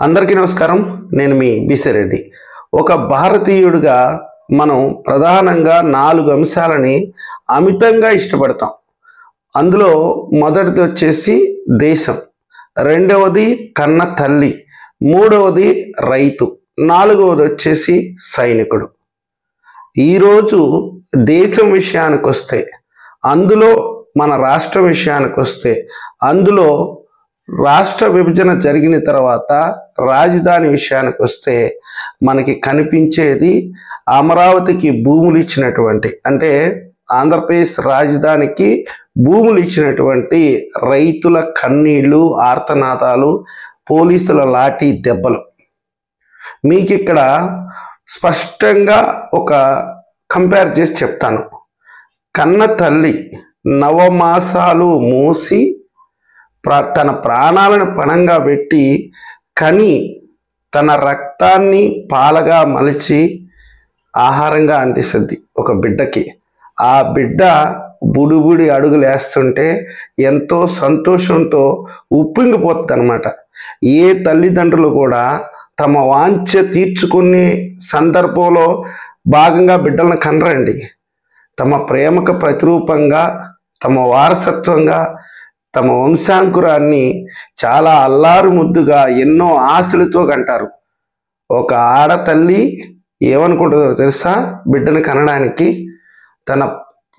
అందరికీ నమస్కారం. నేను మీ బీసీ రెడ్డి. ఒక భారతీయుడిగా మనం ప్రధానంగా 4 అంశాలని అమితంగా ఇష్టపడతాం. అందులో మొదటిది వచ్చేసి దేశం, రెండవది కన్న తల్లి, మూడవది రైతు, నాలుగవది వచ్చేసి సైనికుడు. ఈరోజు దేశం విషయానికి వస్తే, అందులో మన రాష్ట్రం విషయానికి వస్తే, అందులో రాష్ట్ర విభజన జరిగిన తర్వాత రాజధాని విషయానికి వస్తే మనకి కనిపించేది అమరావతికి భూములు ఇచ్చినటువంటి, అంటే ఆంధ్రప్రదేశ్ రాజధానికి భూములు ఇచ్చినటువంటి రైతుల కన్నీళ్లు, ఆర్తనాదాలు, పోలీసుల లాఠీ దెబ్బలు. మీకు ఇక్కడ స్పష్టంగా ఒక కంపేర్ చేసి చెప్తాను. కన్న తల్లి నవమాసాలు మోసి తన ప్రాణాలను పణంగా పెట్టి కని తన రక్తాన్ని పాలగా మలిచి ఆహారంగా అందిస్తుంది ఒక బిడ్డకి. ఆ బిడ్డ బుడిబుడి అడుగులు వేస్తుంటే ఎంతో సంతోషంతో ఉప్పొంగిపోతుంది అనమాట. ఏ తల్లిదండ్రులు కూడా తమ వాంఛ తీర్చుకునే సందర్భంలో భాగంగా బిడ్డలను కనరండి. తమ ప్రేమకు ప్రతిరూపంగా, తమ వారసత్వంగా, తమ వంశాంకురాన్ని చాలా అల్లారు ముద్దుగా ఎన్నో ఆశలతో కంటారు. ఒక ఆడతల్లి ఏమనుకుంటుందో తెలుసా? బిడ్డను కనడానికి తన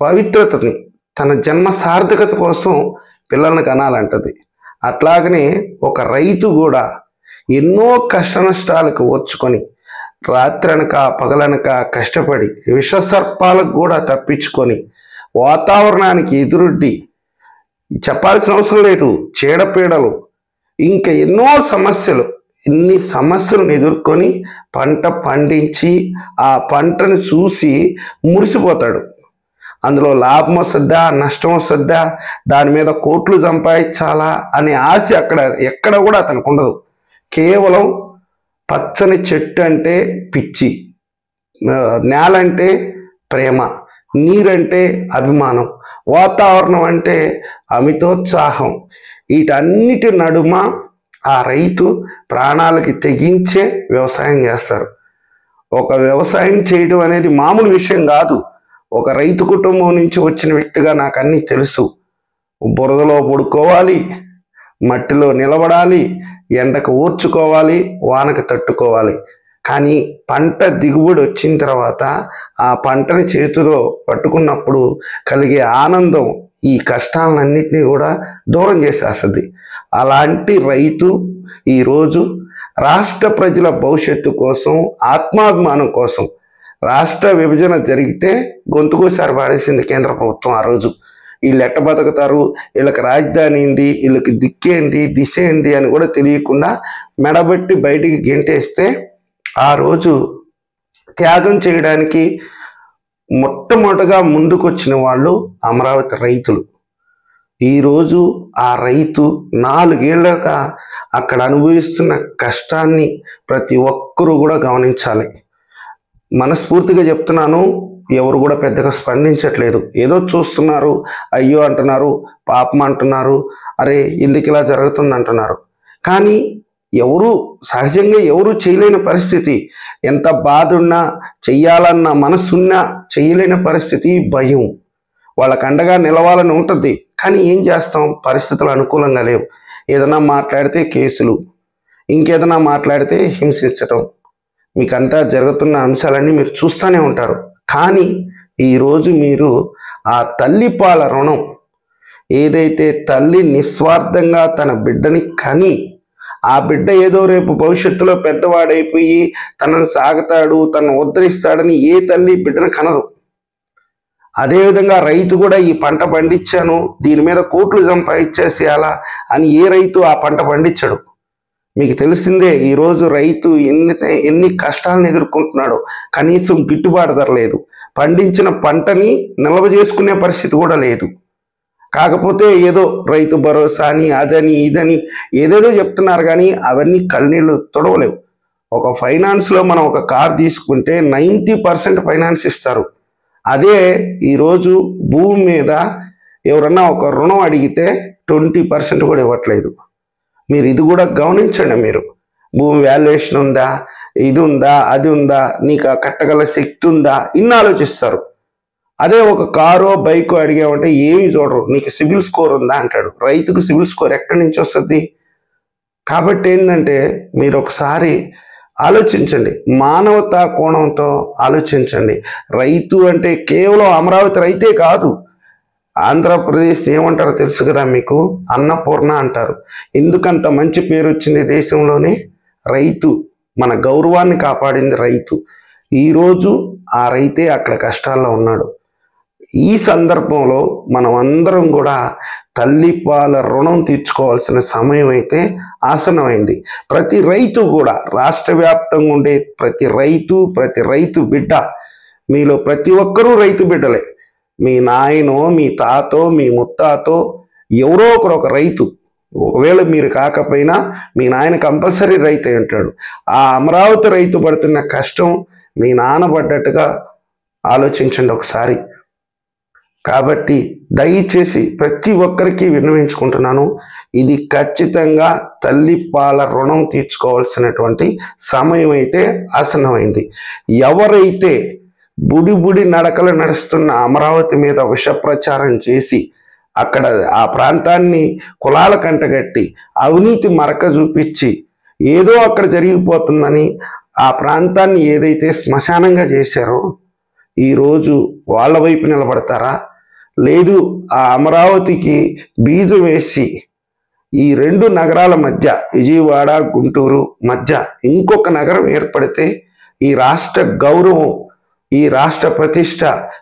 పవిత్రతని, తన జన్మ సార్థకత కోసం పిల్లల్ని కనాలంటది. అట్లాగనే ఒక రైతు కూడా ఎన్నో కష్ట నష్టాలకు ఓర్చుకొని రాత్రనక పగలనక కష్టపడి విషసర్పాలకు కూడా తప్పించుకొని వాతావరణానికి ఎదురొడ్డి, చెప్పాల్సిన అవసరం లేదు, చీడపీడలు, ఇంకా ఎన్నో సమస్యలు, ఇన్ని సమస్యలను ఎదుర్కొని పంట పండించి ఆ పంటను చూసి మురిసిపోతాడు. అందులో లాభం వస్తుందా, నష్టం వస్తుందా, దాని మీద కోట్లు సంపాదించాలా అనే ఆశ ఎక్కడ కూడా అతనికి ఉండదు. కేవలం పచ్చని చెట్టు అంటే పిచ్చి, నేల అంటే ప్రేమ, నీరంటే అభిమానం, వాతావరణం అంటే అమితోత్సాహం. వీటన్నిటి నడుమ ఆ రైతు ప్రాణాలకి తెగించే వ్యవసాయం చేస్తారు. ఒక వ్యవసాయం చేయడం అనేది మామూలు విషయం కాదు. ఒక రైతు కుటుంబం నుంచి వచ్చిన వ్యక్తిగా నాకు అన్నీ తెలుసు. బురదలో పడుకోవాలి, మట్టిలో నిలబడాలి, ఎండకు ఓర్చుకోవాలి, వానకు తట్టుకోవాలి. కానీ పంట దిగుబడి వచ్చిన తర్వాత ఆ పంటని చేతిలో పట్టుకున్నప్పుడు కలిగే ఆనందం ఈ కష్టాలన్నింటినీ కూడా దూరం చేసేస్తుంది. అలాంటి రైతు ఈరోజు రాష్ట్ర ప్రజల భవిష్యత్తు కోసం, ఆత్మాభిమానం కోసం రాష్ట్ర విభజన జరిగితే గొంతుకోసారి పాడేసింది కేంద్ర ప్రభుత్వం. ఆ రోజు వీళ్ళు ఎట్ట బతుకుతారు, వీళ్ళకి రాజధాని ఏంది, వీళ్ళకి దిక్కేంది, దిశ ఏంది అని కూడా తెలియకుండా మెడబెట్టి బయటికి గెంటేస్తే ఆ రోజు త్యాగం చేయడానికి మొట్టమొదటగా ముందుకొచ్చిన వాళ్ళు అమరావతి రైతులు. ఈరోజు ఆ రైతు 4 ఏళ్ళగా అక్కడ అనుభవిస్తున్న కష్టాన్ని ప్రతి ఒక్కరూ కూడా గమనించాలి. మనస్ఫూర్తిగా చెప్తున్నాను, ఎవరు కూడా పెద్దగా స్పందించట్లేదు. ఏదో చూస్తున్నారు, అయ్యో అంటున్నారు, పాపం అంటున్నారు, అరే ఎందుకు ఇలా జరుగుతుంది అంటున్నారు. కానీ ఎవరు సహజంగా ఎవరు చేయలేని పరిస్థితి. ఎంత బాధ ఉన్నా, చెయ్యాలన్న మనసున్నా చేయలేని పరిస్థితి. భయం, వాళ్ళకు అండగా నిలవాలని ఉంటుంది. కానీ ఏం చేస్తాం, పరిస్థితులు అనుకూలంగా లేవు. ఏదైనా మాట్లాడితే కేసులు, ఇంకేదైనా మాట్లాడితే హింసించటం, మీకంతా జరుగుతున్న అంశాలన్నీ మీరు చూస్తూనే ఉంటారు. కానీ ఈరోజు మీరు ఆ తల్లిపాల రుణం, ఏదైతే తల్లి నిస్వార్థంగా తన బిడ్డని కని, ఆ బిడ్డ ఏదో రేపు భవిష్యత్తులో పెద్దవాడైపోయి తనను సాగుతాడు, తనను ఉద్ధరిస్తాడని ఏ తల్లి బిడ్డను కనదు. అదేవిధంగా రైతు కూడా ఈ పంట పండించాను, దీని మీద కోట్లు సంపాదించేసేయాలా అని ఏ రైతు ఆ పంట పండించడు. మీకు తెలిసిందే, ఈరోజు రైతు ఎన్ని కష్టాలను ఎదుర్కొంటున్నాడో. కనీసం గిట్టుబాటు ధర లేదు, పండించిన పంటని నిల్వ చేసుకునే పరిస్థితి కూడా లేదు. కాకపోతే ఏదో రైతు భరోసా అని, అదని ఇదని ఏదేదో చెప్తున్నారు, కానీ అవన్నీ కన్నీళ్ళు తొడవలేవు. ఒక ఫైనాన్స్లో మనం ఒక కార్ తీసుకుంటే 90% ఫైనాన్స్ ఇస్తారు. అదే ఈరోజు భూమి మీద ఎవరన్నా ఒక రుణం అడిగితే 20% కూడా ఇవ్వట్లేదు. మీరు ఇది కూడా గమనించండి. మీరు భూమి వాల్యుయేషన్ ఉందా, ఇది ఉందా, అది ఉందా, నీకు కట్టగల శక్తి ఉందా, ఇన్ని ఆలోచిస్తారు. అదే ఒక కారో బైకో అడిగామంటే ఏమి చూడరు, నీకు సిబిల్ స్కోర్ ఉందా అంటాడు. రైతుకు సిబిల్ స్కోర్ ఎక్కడి నుంచి వస్తుంది? కాబట్టి ఏంటంటే మీరు ఒకసారి ఆలోచించండి, మానవతా కోణంతో ఆలోచించండి. రైతు అంటే కేవలం అమరావతి రైతే కాదు, ఆంధ్రప్రదేశ్ ఏమంటారో తెలుసు కదా మీకు, అన్నపూర్ణ అంటారు. ఎందుకంత మంచి పేరు వచ్చింది దేశంలోనే? రైతు, మన గౌరవాన్ని కాపాడింది రైతు. ఈరోజు ఆ రైతే అక్కడ కష్టాల్లో ఉన్నాడు. ఈ సందర్భంలో మనం అందరం కూడా తల్లిపాల రుణం తీర్చుకోవాల్సిన సమయం అయితే ఆసన్నమైంది. ప్రతి రైతు కూడా, రాష్ట్ర వ్యాప్తంగా ఉండే ప్రతి రైతు బిడ్డ, మీలో ప్రతి ఒక్కరూ రైతు బిడ్డలే. మీ నాయనో, మీ తాతో, మీ ముత్తాతో ఎవరో ఒక రైతు. ఒకవేళ మీరు కాకపోయినా మీ నాయన కంపల్సరీ రైతు అయి ఉంటాడు. ఆ అమరావతి రైతు పడుతున్న కష్టం మీ నాన్న పడ్డట్టుగా ఆలోచించండి ఒకసారి. కాబట్టి దయచేసి ప్రతి ఒక్కరికి విన్నవించుకుంటున్నాను, ఇది ఖచ్చితంగా తల్లిపాల రుణం తీర్చుకోవాల్సినటువంటి సమయం అయితే ఆసన్నమైంది. ఎవరైతే బుడి నడకలు నడుస్తున్న అమరావతి మీద విష ప్రచారం చేసి అక్కడ ఆ ప్రాంతాన్ని కులాల కంటగట్టి అవినీతి మరక చూపించి ఏదో అక్కడ జరిగిపోతుందని ఆ ప్రాంతాన్ని ఏదైతే శ్మశానంగా చేశారో, ఈరోజు వాళ్ళ వైపు నిలబడతారా? లేదు ఆ అమరావతికి బీజం వేసి ఈ రెండు నగరాల మధ్య, విజయవాడ గుంటూరు మధ్య ఇంకొక నగరం ఏర్పడితే ఈ రాష్ట్ర గౌరవం, ఈ రాష్ట్ర ప్రతిష్ట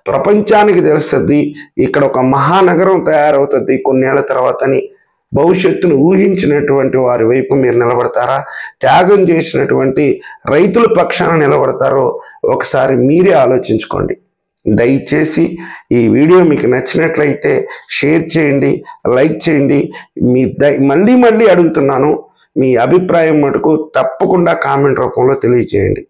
ప్రపంచానికి తెలుస్తుంది, ఇక్కడ ఒక మహానగరం తయారవుతుంది కొన్నేళ్ల తర్వాతని భవిష్యత్తును ఊహించినటువంటి వారి వైపు మీరు నిలబడతారా? త్యాగం చేసినటువంటి రైతుల పక్షాన నిలబడతారో ఒకసారి మీరే ఆలోచించుకోండి. దయచేసి ఈ వీడియో మీకు నచ్చినట్లయితే షేర్ చేయండి, లైక్ చేయండి. మళ్ళీ అడుగుతున్నాను, మీ అభిప్రాయం మటుకు తప్పకుండా కామెంట్ రూపంలో తెలియజేయండి.